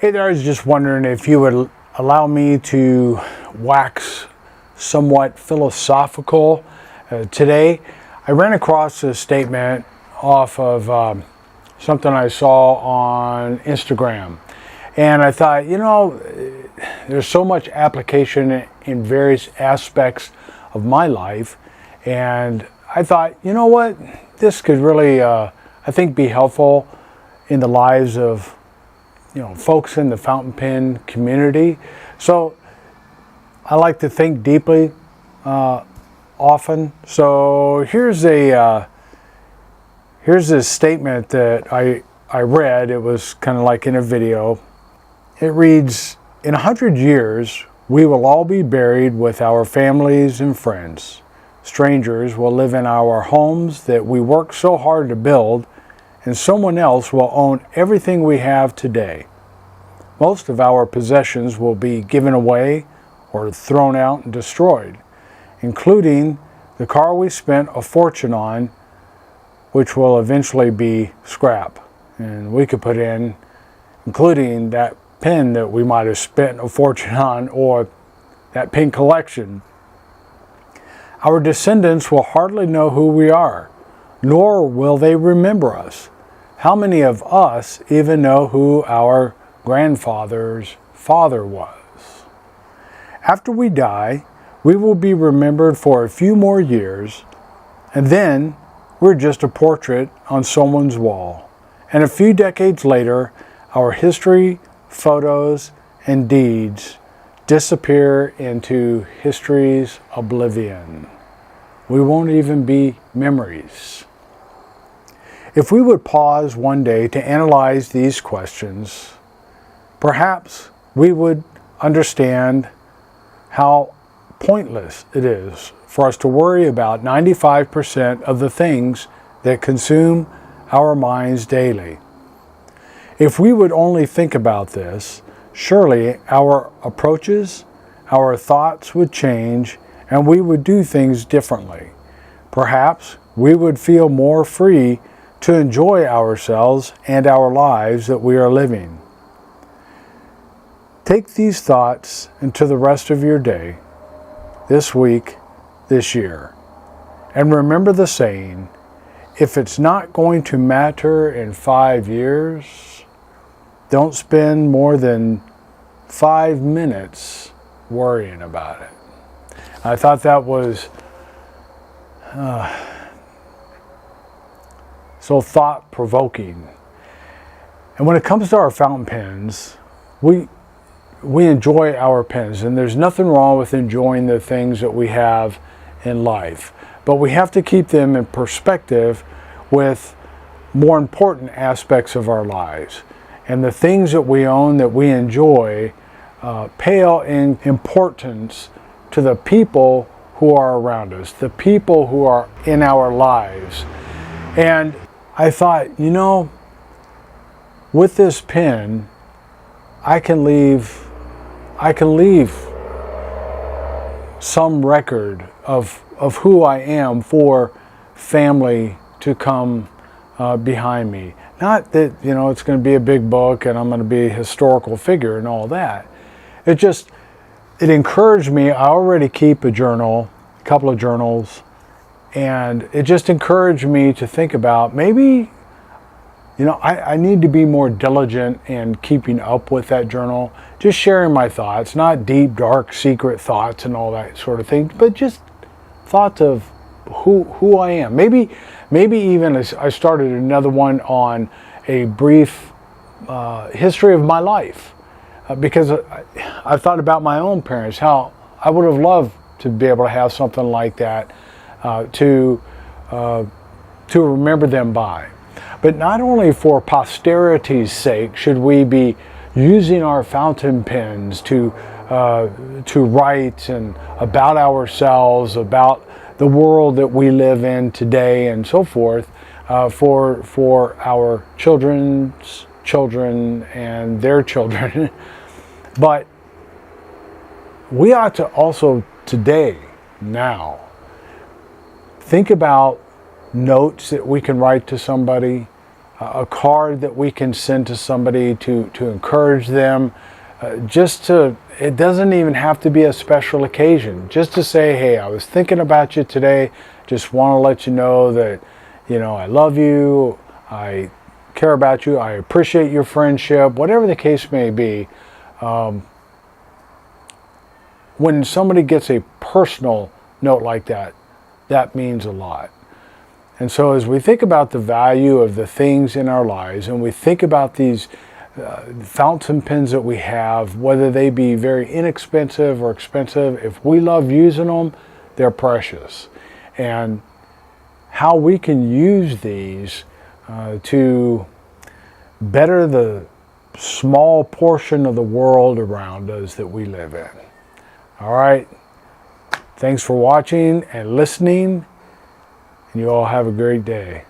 Hey there, I was just wondering if you would allow me to wax somewhat philosophical today. I ran across a statement off of something I saw on Instagram. And I thought, there's so much application in various aspects of my life. And I thought, you know what, this could really, I think, be helpful in the lives of folks in the fountain pen community. So I like to think deeply often. So here's a statement that I read. It was kind of like in a video. It reads, "In 100 years, we will all be buried with our families and friends. Strangers will live in our homes that we worked so hard to build, and someone else will own everything we have today. Most of our possessions will be given away or thrown out and destroyed, including the car we spent a fortune on, which will eventually be scrap." And we could put in, including that pen that we might have spent a fortune on, or that pen collection. "Our descendants will hardly know who we are, nor will they remember us. How many of us even know who our grandfather's father was? After we die, we will be remembered for a few more years, and then we're just a portrait on someone's wall. And a few decades later, our history, photos, and deeds disappear into history's oblivion. We won't even be memories." If we would pause one day to analyze these questions, perhaps we would understand how pointless it is for us to worry about 95% of the things that consume our minds daily. If we would only think about this, surely our approaches, our thoughts would change, and we would do things differently. Perhaps we would feel more free to enjoy ourselves and our lives that we are living. Take these thoughts into the rest of your day, this week, this year. And remember the saying, if it's not going to matter in 5 years, don't spend more than 5 minutes worrying about it. I thought that was so thought-provoking. And when it comes to our fountain pens, we enjoy our pens, and there's nothing wrong with enjoying the things that we have in life. But we have to keep them in perspective with more important aspects of our lives. And the things that we own, that we enjoy, pale in importance to the people who are around us, the people who are in our lives. And I thought, with this pen, I can leave some record of who I am for family to come behind me. Not that, it's going to be a big book and I'm going to be a historical figure and all that. It encouraged me. I already keep a journal, a couple of journals, and it just encouraged me to think about maybe, I need to be more diligent in keeping up with that journal, just sharing my thoughts, not deep, dark, secret thoughts and all that sort of thing, but just thoughts of who I am. Maybe even I started another one on a brief history of my life, because I thought about my own parents, how I would have loved to be able to have something like that to remember them by. But not only for posterity's sake should we be using our fountain pens to write and about ourselves, about the world that we live in today, and so forth, for our children's children and their children. But we ought to also today, now, think about notes that we can write to somebody, a card that we can send to somebody to encourage them. It doesn't even have to be a special occasion. Just to say, hey, I was thinking about you today. Just want to let you know that, I love you. I care about you. I appreciate your friendship. Whatever the case may be. When somebody gets a personal note like that, that means a lot. And so as we think about the value of the things in our lives, and we think about these fountain pens that we have, whether they be very inexpensive or expensive, if we love using them, they're precious. And how we can use these to better the small portion of the world around us that we live in. All right. Thanks for watching and listening, and you all have a great day.